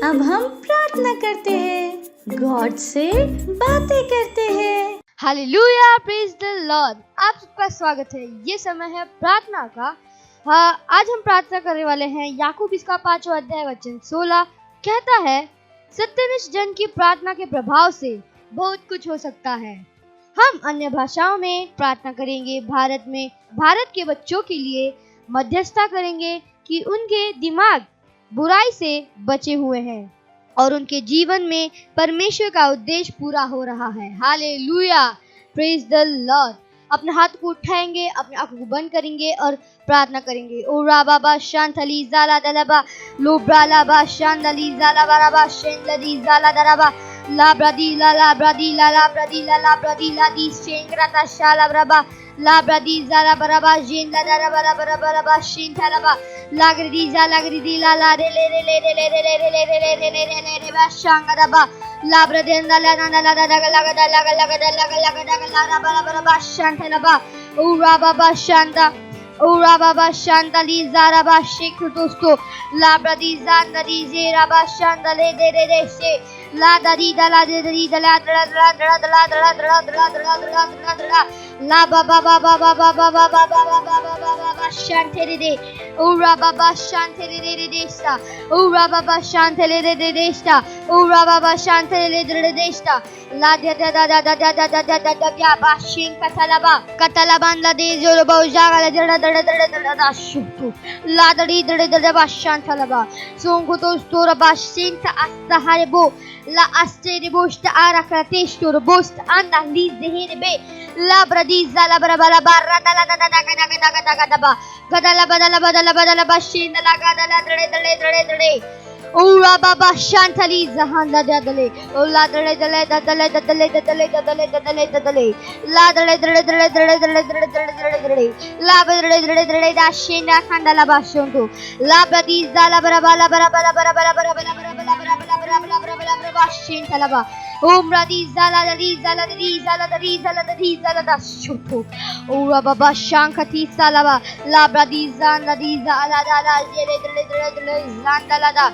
अब हम प्रार्थना करते हैं, गॉड से बातें करते हैं। Hallelujah, praise the Lord. आप सबका स्वागत है। ये समय है प्रार्थना का। आज हम प्रार्थना करने वाले हैं। याकूब इसका 5वां अध्याय वचन 16 कहता है, सत्यनिष्ठ जन की प्रार्थना के प्रभाव से बहुत कुछ हो सकता है। हम अन्य भाषाओं में प्रार्थना करेंगे। भारत के बच्चों के लिए मध्यस्थता करेंगे कि उनके दिमाग बुराई से बचे हुए हैं और उनके जीवन में परमेश्वर का उद्देश्य पूरा हो रहा है। Hallelujah, praise the Lord. अपने हाथ को उठाएंगे, अपने आंखों को बंद करेंगे और प्रार्थना करेंगे। ओ राबाबा शांतली जाला दलबा लोब्रालाबा शांतली जाला बराबा शेंदली जाला दरबा ला ब्रदी ला ब्रदी ला ब्रदी ला ब्रदी ला दी शेंग्राता शाला बराबा ला ब्रदी जाला बराबा जेंदा दरबा बराबा शेंथलबा लागरी ला ला रे ले रे ले रे ले रे ले रे ले रे ले रे ले रे ले बा शांगरबा ला ब्रदेंदा ला ला ला ला बराबा शांथलबा ओ राबाबा Shanta Ura baba shandali zara ba shekhu dosto la bradi zandali zera ba shandale de de she la dari dala de dari dala dala dala dala dala dala dala dala dala dala dala la baba baba baba baba baba baba shantere de ura baba shantere de de sta ura baba shantere de de sta ura baba shantere de de sta la da da da da da da da da da ya ba shin katalaban la de joro ba ujaga la da shutu la dadi dada bashantalaba songo to stora bashinta astaharebo la asterebo sta arakrateš to robost anda liz deherebe la bradiza la barabara barra dala daga gadala bashinda la gadala dade Ura baba shantali zahanda dadale ola dale la dale la dale da shinda khandala bashonto la badiza la bara bashintalaba umra diza la da shuto ura baba shankati salaba la bradiza la diza la jere zandala da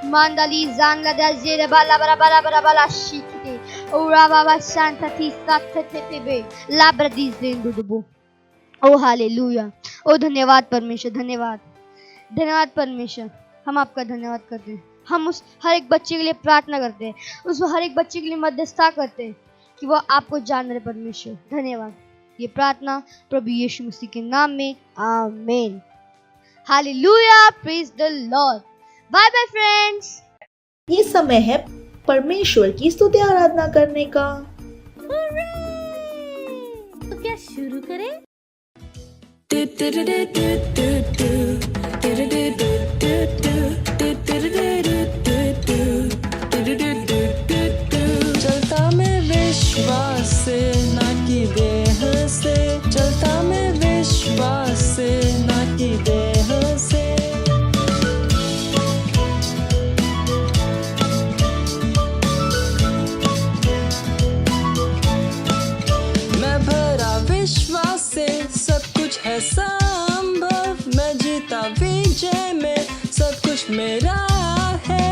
Mandali zangla da zere bala bala shikti ura baba shantati sattetebe labradi zendubu। O hallelujah, ओ धन्यवाद परमेश्वर, धन्यवाद परमेश्वर। हम आपका धन्यवाद करते हैं। हम उस हर एक बच्चे के लिए प्रार्थना करते हैं, उस हर एक बच्चे के लिए मध्यस्थता करते हैं कि वो आपको जान रहे। परमेश्वर धन्यवाद। ये प्रार्थना प्रभु यीशु मसीह के नाम में, आमीन। Hallelujah, praise the Lord. Bye bye friends. ये समय है परमेश्वर की स्तुति आराधना करने का। तो क्या शुरू करें? चलता मैं विश्वास से ना कि देह से, चलता मैं विश्वास से ना कि देह से। मैं भरा विश्वास से, सब कुछ है संभव। मैं जीता विजय में, सब कुछ मेरा है।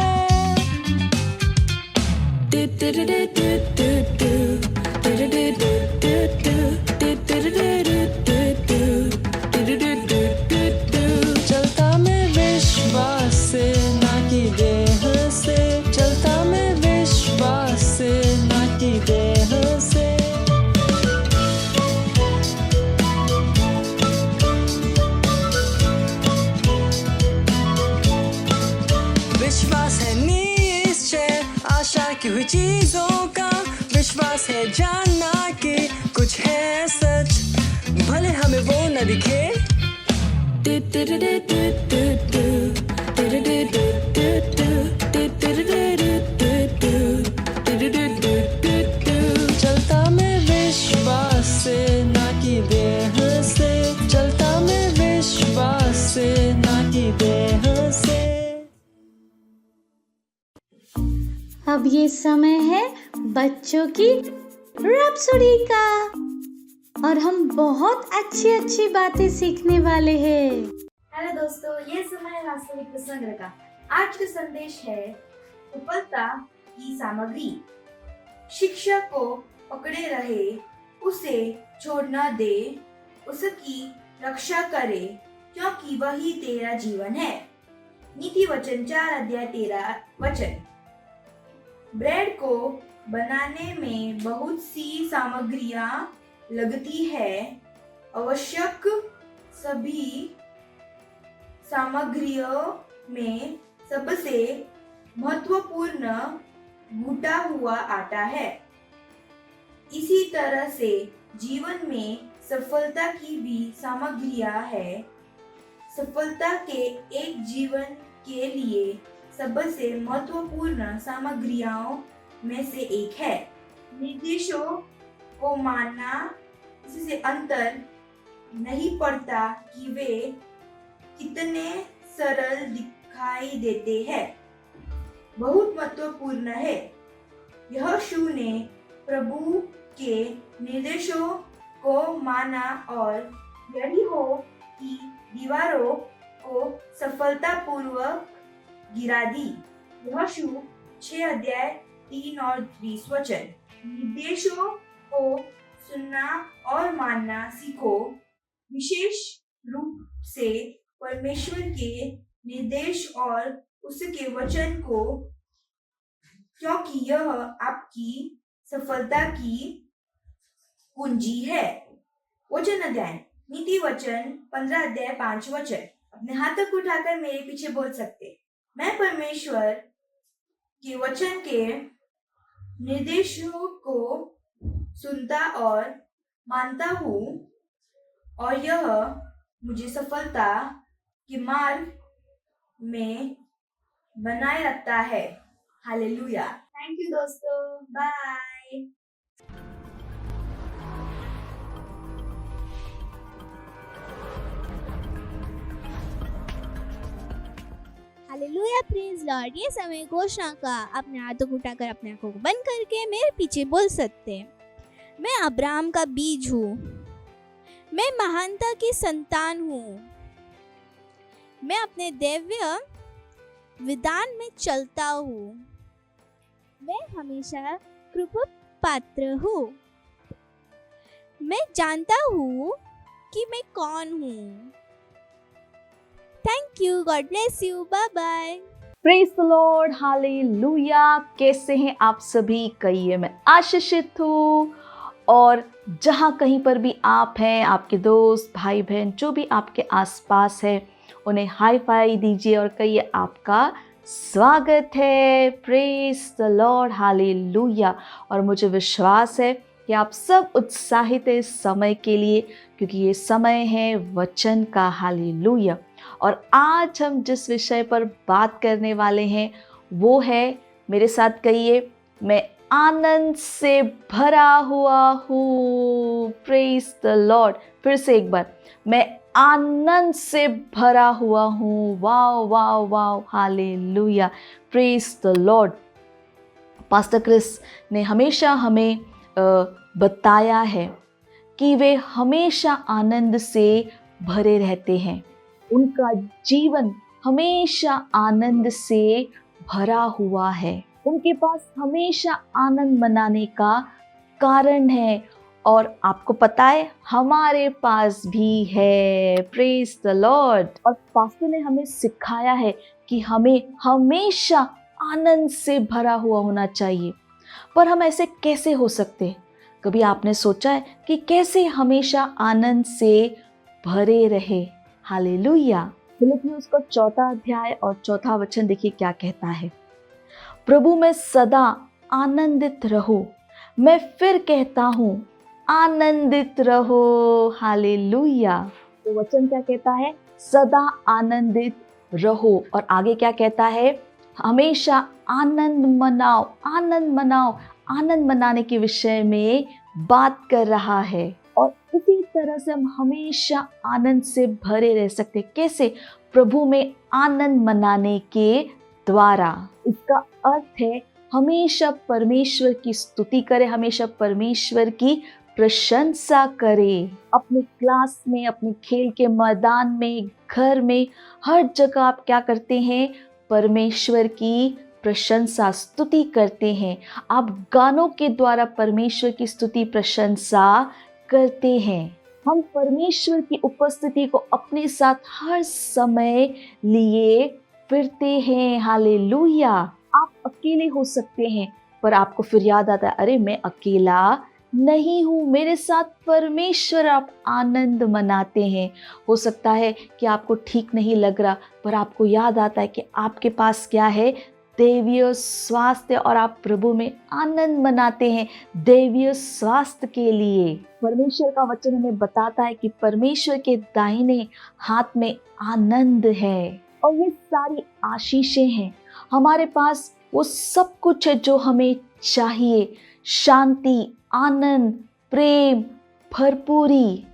चलता मैं विश्वास से ना कि देह से, चलता मैं विश्वास से ना कि देह से। विश्वास है निश्चय आशा की हुई चीजों का, विश्वास है जानना कि कुछ है सच, भले हमें वो न दिखे। चलता मैं विश्वास से ना कि देह से, चलता मैं विश्वास से ना कि देह से। अब ये समय है बच्चों की रैप्सोडी का और हम बहुत अच्छी बातें सीखने वाले हैं। हेलो दोस्तों, ये समय है वास्तविक प्रसंग का। आज का संदेश है सफलता की सामग्री। शिक्षा को पकड़े रहे, उसे छोड़ न दे, उसकी रक्षा करे, क्योंकि वही तेरा जीवन है। नीति वचन 4:13 ब्रेड को बनाने में बहुत सी सामग्रियां लगती है। आवश्यक सभी सामग्रियों में सबसे महत्वपूर्ण घुटा हुआ आटा है। इसी तरह से जीवन में सफलता की भी सामग्रियां है। सफलता के एक जीवन के लिए सबसे महत्वपूर्ण सामग्रियों में से एक है निर्देशों को मानना। इससे अंतर नहीं पड़ता कि वे कितने सरल दिखाई देते हैं, बहुत महत्वपूर्ण है। यहोशू ने प्रभु के निर्देशों को माना और यरीहो की दीवारों को सफलतापूर्वक गिरा दी। यहोशू 6:3-30 निर्देशों को सुनना और मानना सीखो, विशेष रूप से परमेश्वर के निर्देश और उसके वचन को, क्योंकि यह आपकी सफलता की कुंजी है। वचन अध्ययन नीति वचन 15:5। अपने हाथों को उठाकर मेरे पीछे बोल सकते, मैं परमेश्वर के वचन के निर्देशों को सुनता और मानता हूँ और यह मुझे सफलता के मार्ग में बनाए रखता है। हालेलुया। थैंक यू दोस्तों, बाय। Hallelujah, praise Lord. ये समय घोषणा का अपने हाथों को उठाकर अपने आंखों को बंद करके मेरे पीछे बोल सकते हैं, मैं अब्राहम का बीज हूँ, मैं महानता की संतान हूँ, मैं अपने दिव्य विधान में चलता हूँ, मैं हमेशा कृपा पात्र हूँ, मैं जानता हूँ कि मैं कौन हूँ। Thank you, God bless you, bye bye. Praise the Lord, hallelujah. कैसे हैं आप सभी? कहिए मैं आशीषित हूँ। और जहाँ कहीं पर भी आप हैं, आपके दोस्त भाई बहन जो भी आपके आसपास है, उन्हें हाई फाई दीजिए और कहिए आपका स्वागत है। Praise the Lord, hallelujah. और मुझे विश्वास है कि आप सब उत्साहित हैं इस समय के लिए, क्योंकि ये समय है वचन का। हालेलुया। और आज हम जिस विषय पर बात करने वाले हैं वो है, मेरे साथ कहिए, मैं आनंद से भरा हुआ हूँ। Praise the Lord. फिर से एक बार, मैं आनंद से भरा हुआ हूँ। Wow wow wow, hallelujah, praise the Lord. Pastor Chris ने हमेशा हमें बताया है कि वे हमेशा आनंद से भरे रहते हैं। उनका जीवन हमेशा आनंद से भरा हुआ है। उनके पास हमेशा आनंद मनाने का कारण है। और आपको पता है, हमारे पास भी है। Praise the Lord. और पास्टर ने हमें सिखाया है कि हमें हमेशा आनंद से भरा हुआ होना चाहिए। पर हम ऐसे कैसे हो सकते? कभी आपने सोचा है कि कैसे हमेशा आनंद से भरे रहे? हालेलुया। फिलिपियों उसका 4 अध्याय और 4 वचन देखिए क्या कहता है। प्रभु में सदा आनंदित रहो। मैं फिर कहता हूँ, आनंदित रहो। हालेलुया। तो वचन क्या कहता है? सदा आनंदित रहो। और आगे क्या कहता है? हमेशा आनंद मनाओ। आनंद मनाओ। आनंद मनाने के विषय में बात कर रहा है। और इसी तरह से हम हमेशा आनंद से भरे रह सकते। कैसे? प्रभु में आनंद मनाने के द्वारा। इसका अर्थ है हमेशा परमेश्वर की स्तुति करें, हमेशा परमेश्वर की प्रशंसा करें। अपने क्लास में, अपने खेल के मैदान में, घर में, हर जगह आप क्या करते हैं? परमेश्वर की प्रशंसा स्तुति करते हैं, आप गानों के द्वारा परमेश्वर की स्तुति प्रशंसा करते हैं। हम परमेश्वर की उपस्थिति को अपने साथ हर समय लिए फिरते हैं। हालेलुया। आप अकेले हो सकते हैं, पर आपको फिर याद आता है, अरे मैं अकेला नहीं हूँ, मेरे साथ परमेश्वर। आप आनंद मनाते हैं। हो सकता है कि आपको ठीक नहीं लग रहा, पर आपको याद आता है कि आपके पास क्या है, दैवीय स्वास्थ्य, और आप प्रभु में आनंद मनाते हैं दैवीय स्वास्थ्य के लिए। परमेश्वर का वचन हमें बताता है कि परमेश्वर के दाहिने हाथ में आनंद है, और ये सारी आशीषें हैं। हमारे पास वो सब कुछ है जो हमें चाहिए, शांति, आनंद, प्रेम, भरपूरी,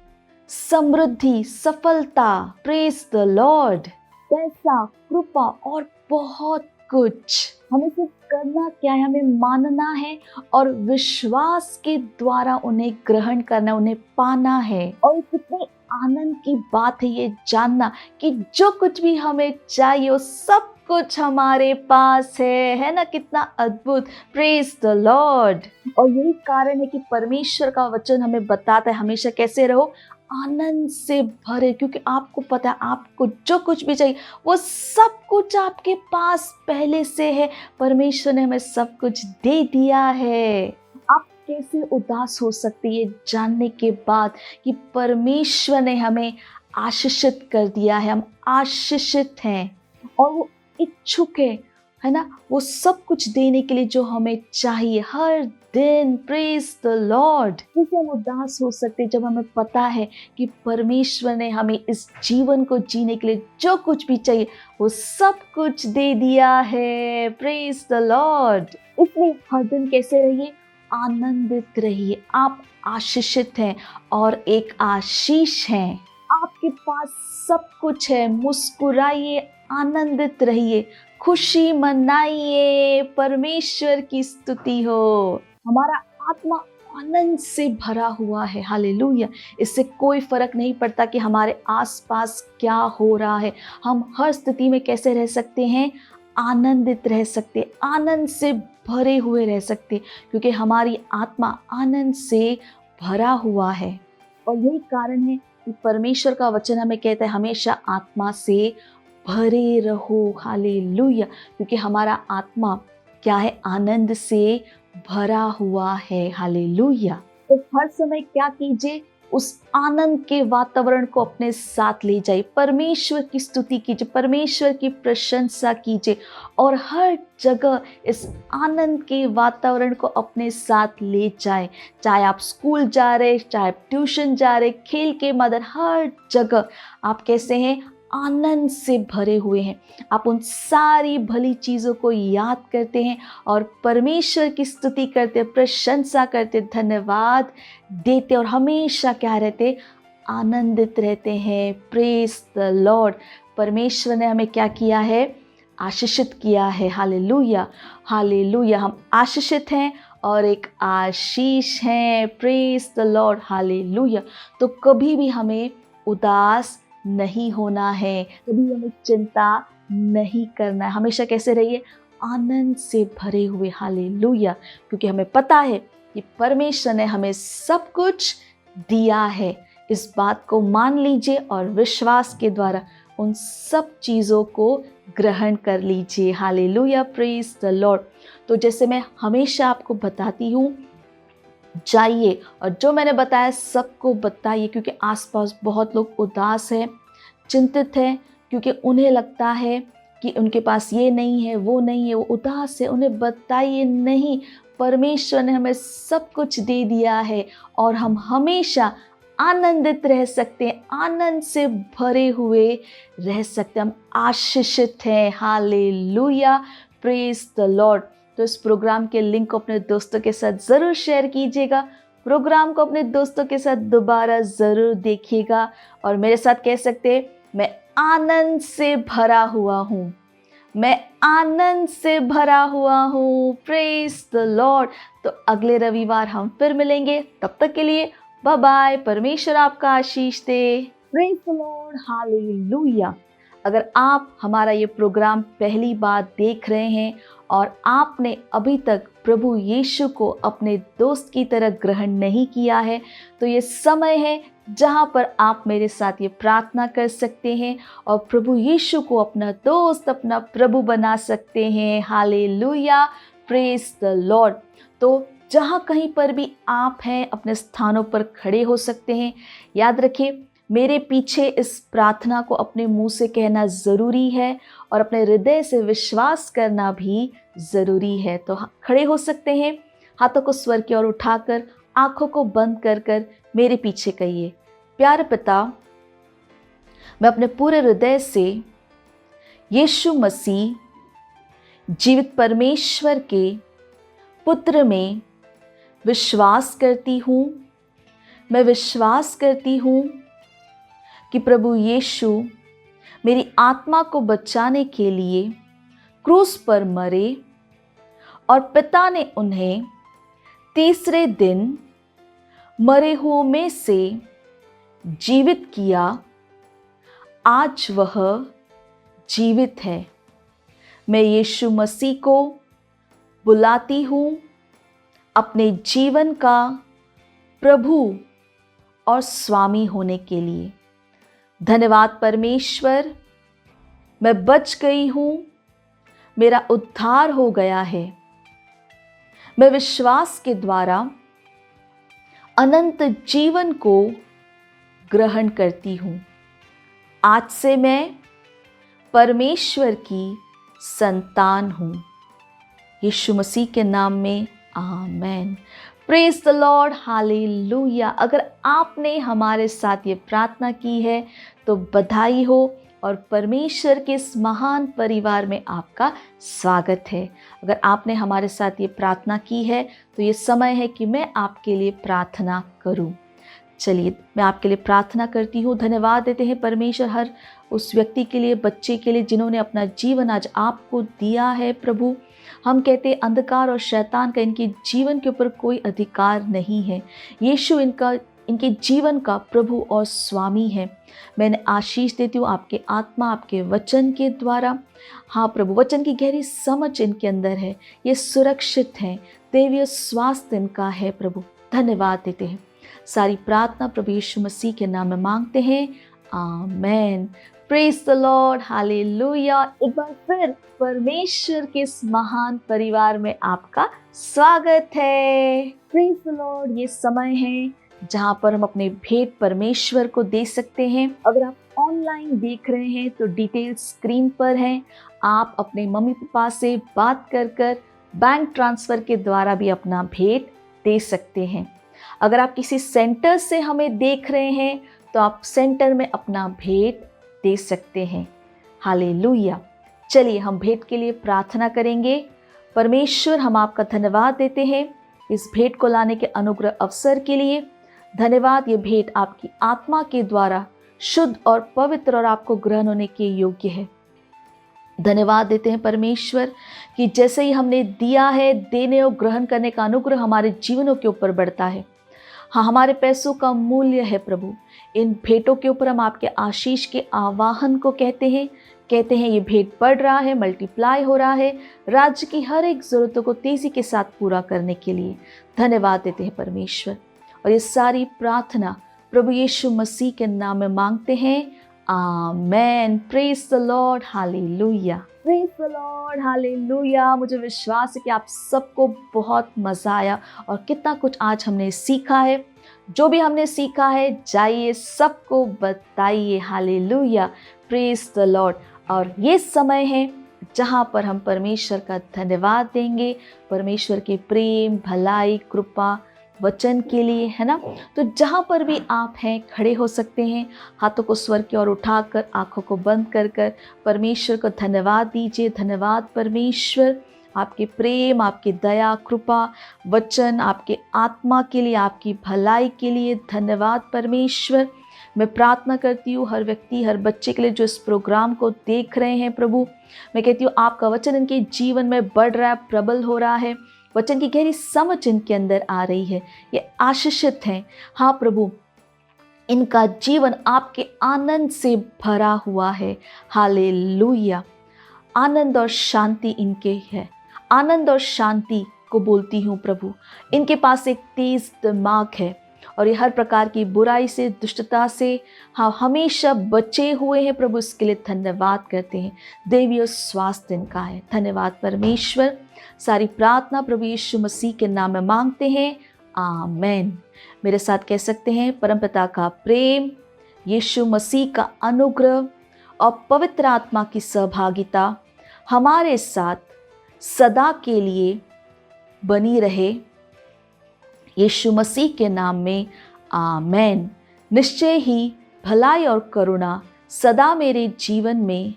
समृद्धि, सफलता, प्रेज द लॉर्ड, पैसा, कृपा और बहुत कुछ। हमें सिर्फ करना क्या है, हमें मानना है और विश्वास के द्वारा उन्हें ग्रहण करना, उन्हें पाना है। और कितने आनंद की बात है ये जानना कि जो कुछ भी हमें चाहिए वो सब कुछ हमारे पास है ना? कितना अद्भुत। Praise the Lord. और यही कारण है कि परमेश्वर का वचन हमें बताता है हमेशा कैसे रहो, आनंद से भरे, क्योंकि आपको पता है आपको जो कुछ भी चाहिए वो सब कुछ आपके पास पहले से है। परमेश्वर ने हमें सब कुछ दे दिया है। आप कैसे उदास हो सकते हैं ये जानने के बाद कि परमेश्वर ने हमें आशीषित कर दिया है, हम आशीषित हैं, और वो इच्छुक है ना, वो सब कुछ देने के लिए जो हमें चाहिए हर दिन। Praise the Lord. कैसे हम उदास हो सकते जब हमें पता है कि परमेश्वर ने हमें इस जीवन को जीने के लिए जो कुछ भी चाहिए वो सब कुछ दे दिया है। Praise the Lord. इसलिए हर दिन कैसे रहिए, आनंदित रहिए। आप आशीषित हैं और एक आशीष हैं। आपके पास सब कुछ है। मुस्कुराइए, आनंदित रहिए, खुशी मनाइए, परमेश्वर की स्तुति हो। हमारा आत्मा आनंद से भरा हुआ है। हालेलुया। इससे कोई फर्क नहीं पड़ता कि हमारे आसपास क्या हो रहा है, हम हर स्थिति में कैसे रह सकते हैं, आनंदित रह सकते, आनंद से भरे हुए रह सकते, क्योंकि हमारी आत्मा आनंद से भरा हुआ है। और यही कारण है कि परमेश्वर का वचन हमें कहता है हमेशा आत्मा से भरे रहो। हालेलुया। क्योंकि हमारा आत्मा क्या है, आनंद से भरा हुआ है। हालेलुया। तो हर समय क्या कीजिए, उस आनंद के वातावरण को अपने साथ ले जाइए, परमेश्वर की स्तुति कीजिए, परमेश्वर की प्रशंसा कीजिए, और हर जगह इस आनंद के वातावरण को अपने साथ ले जाए। चाहे आप स्कूल जा रहे, चाहे आप ट्यूशन जा रहे, खेल के मैदान, हर जगह आप कैसे हैं, आनंद से भरे हुए हैं। आप उन सारी भली चीज़ों को याद करते हैं और परमेश्वर की स्तुति करते, प्रशंसा करते, धन्यवाद देते, और हमेशा क्या रहते, आनंदित रहते हैं। Praise the Lord. परमेश्वर ने हमें क्या किया है, आशीषित किया है। Hallelujah, hallelujah. हम आशीषित हैं और एक आशीष हैं। Praise the Lord. हालेलुया। तो कभी भी हमें उदास नहीं होना है, कभी हमें चिंता नहीं करना है। हमेशा कैसे रहिए, आनंद से भरे हुए। हालेलुया। क्योंकि हमें पता है कि परमेश्वर ने हमें सब कुछ दिया है। इस बात को मान लीजिए और विश्वास के द्वारा उन सब चीज़ों को ग्रहण कर लीजिए। हालेलुया। Praise the Lord. तो जैसे मैं हमेशा आपको बताती हूँ, जाइए और जो मैंने बताया सबको बताइए, क्योंकि आसपास बहुत लोग उदास हैं, चिंतित हैं, क्योंकि उन्हें लगता है कि उनके पास ये नहीं है, वो नहीं है, वो उदास है। उन्हें बताइए नहीं, परमेश्वर ने हमें सब कुछ दे दिया है और हम हमेशा आनंदित रह सकते हैं, आनंद से भरे हुए रह सकते हैं। हम आशीषित हैं। हालेलुया। Praise the Lord. तो इस प्रोग्राम के लिंक को अपने दोस्तों के साथ ज़रूर शेयर कीजिएगा। प्रोग्राम को अपने दोस्तों के साथ दोबारा ज़रूर देखिएगा और मेरे साथ कह सकते हैं, मैं आनंद से भरा हुआ हूँ, मैं आनंद से भरा हुआ हूँ। Praise the Lord. तो अगले रविवार हम फिर मिलेंगे। तब तक के लिए बाय बाय। परमेश्वर आपका आशीष दे। Praise the Lord. हालेलुया। अगर आप हमारा ये प्रोग्राम पहली बार देख रहे हैं और आपने अभी तक प्रभु यीशु को अपने दोस्त की तरह ग्रहण नहीं किया है, तो ये समय है जहाँ पर आप मेरे साथ ये प्रार्थना कर सकते हैं और प्रभु यीशु को अपना दोस्त, अपना प्रभु बना सकते हैं। Hallelujah, praise the Lord. तो जहाँ कहीं पर भी आप हैं, अपने स्थानों पर खड़े हो सकते हैं। याद रखिए, मेरे पीछे इस प्रार्थना को अपने मुंह से कहना ज़रूरी है और अपने हृदय से विश्वास करना भी ज़रूरी है। तो खड़े हो सकते हैं, हाथों को स्वर की ओर उठाकर, आंखों को बंद कर कर मेरे पीछे कहिए, प्यारे पिता, मैं अपने पूरे हृदय से यीशु मसीह जीवित परमेश्वर के पुत्र में विश्वास करती हूँ। मैं विश्वास करती हूँ कि प्रभु यीशु मेरी आत्मा को बचाने के लिए क्रूस पर मरे और पिता ने उन्हें तीसरे दिन मरे हुओं में से जीवित किया। आज वह जीवित है। मैं यीशु मसीह को बुलाती हूँ अपने जीवन का प्रभु और स्वामी होने के लिए। धन्यवाद परमेश्वर, मैं बच गई हूँ, मेरा उद्धार हो गया है। मैं विश्वास के द्वारा अनंत जीवन को ग्रहण करती हूँ। आज से मैं परमेश्वर की संतान हूँ। यीशु मसीह के नाम में amen. Praise the Lord, hallelujah. अगर आपने हमारे साथ ये प्रार्थना की है तो बधाई हो और परमेश्वर के इस महान परिवार में आपका स्वागत है। अगर आपने हमारे साथ ये प्रार्थना की है तो ये समय है कि मैं आपके लिए प्रार्थना करूं। चलिए, मैं आपके लिए प्रार्थना करती हूँ। धन्यवाद देते हैं परमेश्वर हर उस व्यक्ति के लिए, बच्चे के लिए जिन्होंने अपना जीवन आज आपको दिया है। प्रभु, हम कहते हैं अंधकार और शैतान का इनके जीवन के ऊपर कोई अधिकार नहीं है। यीशु इनके जीवन का प्रभु और स्वामी है। मैंने आशीष देती हूँ आपके आत्मा, आपके वचन के द्वारा। हाँ प्रभु, वचन की गहरी समझ इनके अंदर है, ये सुरक्षित हैं, दैवीय स्वास्थ्य इनका है। प्रभु धन्यवाद देते हैं। सारी प्रार्थना प्रभु यीशु मसीह के नाम में मांगते हैं, amen. Praise the Lord, hallelujah. एक बार फिर परमेश्वर के इस महान परिवार में आपका स्वागत है। Praise the Lord. ये समय है जहाँ पर हम अपने भेंट परमेश्वर को दे सकते हैं। अगर आप ऑनलाइन देख रहे हैं तो डिटेल स्क्रीन पर है। आप अपने मम्मी पापा से बात कर बैंक ट्रांसफ़र के द्वारा भी अपना भेंट दे सकते हैं। अगर आप किसी सेंटर से हमें देख रहे हैं तो आप सेंटर में अपना भेंट दे सकते हैं। हालेलुया। चलिए हम भेंट के लिए प्रार्थना करेंगे। परमेश्वर, हम आपका धन्यवाद देते हैं इस भेंट को लाने के अनुग्रह अवसर के लिए। धन्यवाद, ये भेंट आपकी आत्मा के द्वारा शुद्ध और पवित्र और आपको ग्रहण होने के योग्य है। धन्यवाद देते हैं परमेश्वर कि जैसे ही हमने दिया है, देने और ग्रहण करने का अनुग्रह हमारे जीवनों के ऊपर बढ़ता है। हाँ, हमारे पैसों का मूल्य है प्रभु। इन भेंटों के ऊपर हम आपके आशीष के आवाहन को कहते हैं ये भेंट बढ़ रहा है, मल्टीप्लाई हो रहा है, राज्य की हर एक ज़रूरतों को तेज़ी के साथ पूरा करने के लिए धन्यवाद देते हैं परमेश्वर। और ये सारी प्रार्थना प्रभु यीशु मसीह के नाम में मांगते हैं, amen. Praise the Lord, hallelujah. Praise the Lord, hallelujah. मुझे विश्वास है कि आप सबको बहुत मज़ा आया और कितना कुछ आज हमने सीखा है। जो भी हमने सीखा है जाइए सबको बताइए। Hallelujah, praise the Lord. और ये समय है जहाँ पर हम परमेश्वर का धन्यवाद देंगे, परमेश्वर के प्रेम, भलाई, कृपा, वचन के लिए, है ना। तो जहाँ पर भी आप हैं खड़े हो सकते हैं, हाथों को स्वर की ओर उठाकर, आंखों को बंद कर परमेश्वर को धन्यवाद दीजिए। धन्यवाद परमेश्वर, आपके प्रेम, आपकी दया, कृपा, वचन, आपके आत्मा के लिए, आपकी भलाई के लिए धन्यवाद परमेश्वर। मैं प्रार्थना करती हूँ हर व्यक्ति, हर बच्चे के लिए जो इस प्रोग्राम को देख रहे हैं प्रभु। मैं कहती हूँ आपका वचन इनके जीवन में बढ़ रहा है, प्रबल हो रहा है, वचन की गहरी समझ इनके अंदर आ रही है, ये आशीषित हैं। हाँ प्रभु, इनका जीवन आपके आनंद से भरा हुआ है। हालेलुया। आनंद और शांति इनके है। आनंद और शांति को बोलती हूँ प्रभु। इनके पास एक तेज दिमाग है और ये हर प्रकार की बुराई से, दुष्टता से हमेशा बचे हुए हैं प्रभु। इसके लिए धन्यवाद करते हैं। दैवीय स्वास्थ्य इनका है। धन्यवाद परमेश्वर। सारी प्रार्थना प्रभु यीशु मसीह के नाम में मांगते हैं, आमेन। मेरे साथ कह सकते हैं, परमपिता का प्रेम, यीशु मसीह का अनुग्रह और पवित्र आत्मा की सहभागिता हमारे साथ सदा के लिए बनी रहे, यीशु मसीह के नाम में, आमेन। निश्चय ही भलाई और करुणा सदा मेरे जीवन में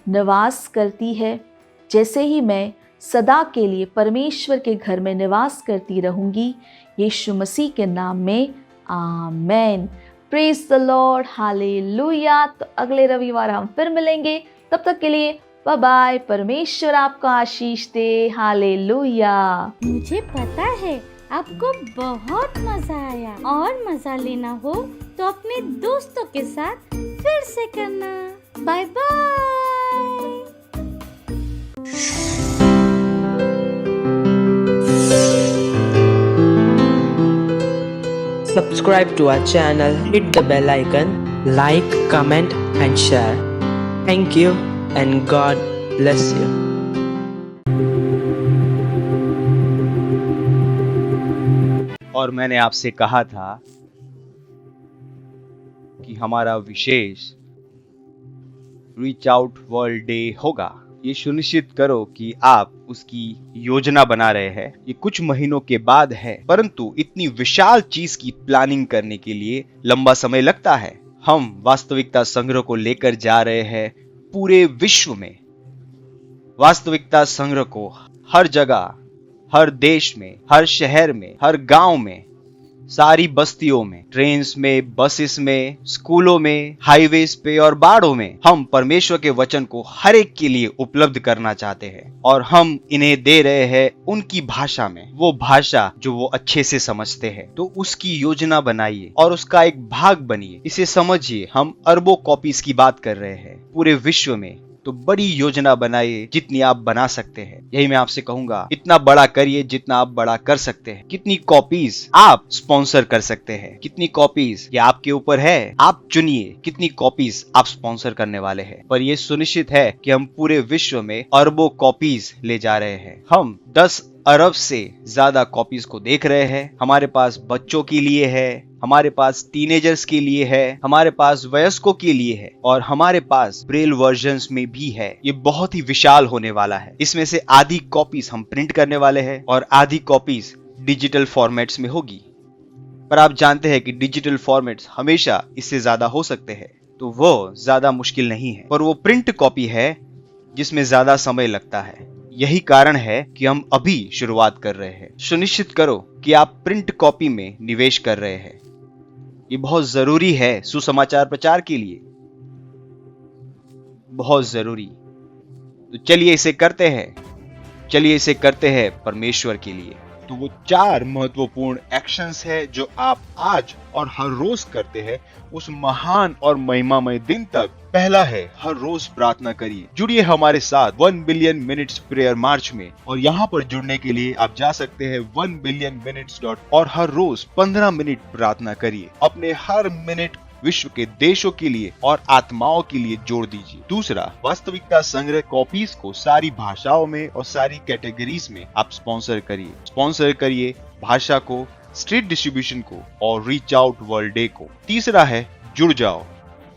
निवास करती है, जैसे ही मैं सदा के लिए परमेश्वर के घर में निवास करती रहूंगी, यीशु मसीह के नाम में, amen. Praise the Lord, hallelujah. तो अगले रविवार हम फिर मिलेंगे। तब तक के लिए बाय बाय। परमेश्वर आपको आशीष दे। हालेलुया। मुझे पता है आपको बहुत मजा आया, और मजा लेना हो तो अपने दोस्तों के साथ फिर से करना। Bye bye. Subscribe to our channel, hit the bell icon, like, comment and share. Thank you and God bless you. और मैंने आपसे कहा था कि हमारा विशेष रीच आउट वर्ल्ड डे होगा। ये सुनिश्चित करो कि आप उसकी योजना बना रहे हैं। ये कुछ महीनों के बाद है, परंतु इतनी विशाल चीज की प्लानिंग करने के लिए लंबा समय लगता है। हम वास्तविकता संग्रह को लेकर जा रहे हैं पूरे विश्व में। वास्तविकता संग्रह को हर जगह, हर देश में, हर शहर में, हर गांव में, सारी बस्तियों में, ट्रेन्स में, बसेस में, स्कूलों में, हाईवेज पे और बाड़ों में हम परमेश्वर के वचन को हर एक के लिए उपलब्ध करना चाहते हैं, और हम इन्हें दे रहे हैं उनकी भाषा में, वो भाषा जो वो अच्छे से समझते हैं। तो उसकी योजना बनाइए और उसका एक भाग बनिए। इसे समझिए, हम अरबों कॉपीज की बात कर रहे हैं पूरे विश्व में। तो बड़ी योजना बनाइए जितनी आप बना सकते हैं। यही मैं आपसे कहूंगा, इतना बड़ा करिए जितना आप बड़ा कर सकते हैं। कितनी कॉपीज आप स्पॉन्सर कर सकते हैं, कितनी कॉपीज ये आपके ऊपर है। आप चुनिए कितनी कॉपीज आप स्पॉन्सर करने वाले हैं। पर यह सुनिश्चित है कि हम पूरे विश्व में अरबों कॉपीज ले जा रहे हैं। हम 10 अरब से ज्यादा कॉपीज को देख रहे हैं। हमारे पास बच्चों के लिए है, हमारे पास टीनेजर्स के लिए है, हमारे पास वयस्कों के लिए है, और हमारे पास ब्रेल वर्जन्स में भी है। ये बहुत ही विशाल होने वाला है। इसमें से आधी कॉपीज हम प्रिंट करने वाले हैं और आधी कॉपीज डिजिटल फॉर्मेट्स में होगी। पर आप जानते हैं कि डिजिटल फॉर्मेट्स हमेशा इससे ज्यादा हो सकते हैं, तो वो ज्यादा मुश्किल नहीं है। पर वो प्रिंट कॉपी है जिसमें ज्यादा समय लगता है। यही कारण है कि हम अभी शुरुआत कर रहे हैं। सुनिश्चित करो कि आप प्रिंट कॉपी में निवेश कर रहे हैं। ये बहुत जरूरी है सुसमाचार प्रचार के लिए, बहुत जरूरी। तो चलिए इसे करते हैं, चलिए इसे करते हैं परमेश्वर के लिए। तो वो 4 महत्वपूर्ण एक्शंस है जो आप आज और हर रोज करते हैं उस महान और महिमामय दिन तक। पहला है, हर रोज प्रार्थना करिए। जुड़िए हमारे साथ 1 बिलियन मिनट्स प्रेयर मार्च में, और यहाँ पर जुड़ने के लिए आप जा सकते हैं 1billionminutes. और हर रोज 15 मिनट प्रार्थना करिए। अपने हर मिनट विश्व के देशों के लिए और आत्माओं के लिए जोड़ दीजिए। दूसरा, वास्तविकता संग्रह कॉपीज को सारी भाषाओं में और सारी कैटेगरीज में आप स्पॉन्सर करिए। स्पॉन्सर करिए भाषा को, स्ट्रीट डिस्ट्रीब्यूशन को और रीच आउट वर्ल्ड डे को। तीसरा है, जुड़ जाओ।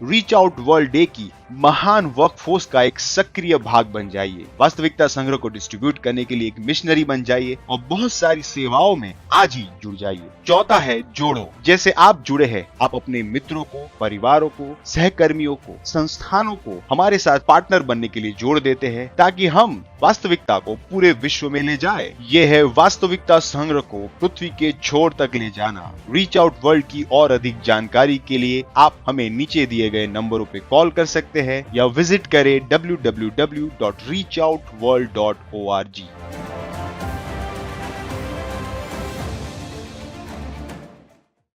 रीच आउट वर्ल्ड डे की महान वर्कफोर्स का एक सक्रिय भाग बन जाइए। वास्तविकता संग्रह को डिस्ट्रीब्यूट करने के लिए एक मिशनरी बन जाइए और बहुत सारी सेवाओं में आज ही जुड़ जाइए। चौथा है, जोड़ो। जैसे आप जुड़े हैं, आप अपने मित्रों को, परिवारों को, सहकर्मियों को, संस्थानों को हमारे साथ पार्टनर बनने के लिए जोड़ देते हैं, ताकि हम वास्तविकता को पूरे विश्व में ले जाए। ये है वास्तविकता संग्रह को पृथ्वी के छोर तक ले जाना। रीच आउट वर्ल्ड की और अधिक जानकारी के लिए आप हमें नीचे दिए गए नंबरों पे कॉल कर सकते हैं या विजिट करें www.reachoutworld.org।